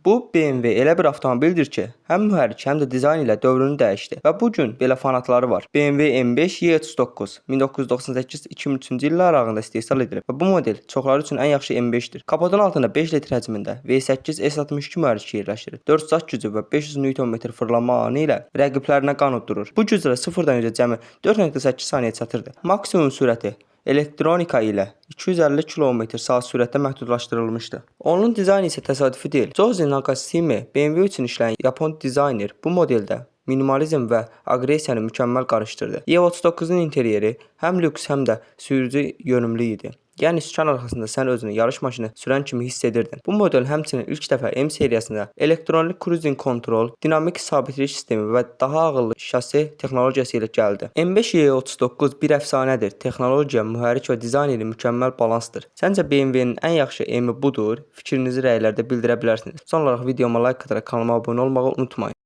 Bu BMW elə bir avtomobildir ki, həm mühərrik, həm də dizayn ilə dövrünü dəyişdi və bu gün belə fanatları var. BMW M5 E39 1998-2003-cü illər aralığında istehsal edilib və bu model çoxları üçün ən yaxşı M5-dir. Kapotun altında 5 litr həcmində V8 S62 mühərriki yerləşdirir. 4 sat gücü və 500 Nm fırlanma anı ilə rəqiblərinə qan uddurur. Bu güclə 0-dan 100-ə cəmi 4.8 saniyə çatırdı. Maksimum sürəti elektronika ilə 250 km/saat sürətdə məhdudlaşdırılmışdı. Onun dizaynı isə təsadüfi deyil. Joji Nakashima BMW üçün işləyən Yapon dizayner bu modeldə minimalizm və aqressiyanı mükəmməl qarışdırdı. E39-un interyeri həm lüks, həm də sürücü yönümlü idi. Yəni sükan arxasında sən özünü yarış maşını sürən kimi hiss edirdin. Bu model həmçinin ilk dəfə M seriyasında elektronik cruising kontrol, dinamik sabitlik sistemi və daha ağıllı şasi texnologiyası ilə gəldi. M5 E39 bir əfsanədir. Texnologiya, mühərrik və dizayn ilə mükəmməl balansdır. Səncə BMW-nin ən yaxşı M budur? Fikrinizi rəylərdə bildirə bilərsiniz. Son olaraq videoma like ataraq kanalıma abunə olmağı unutmayın.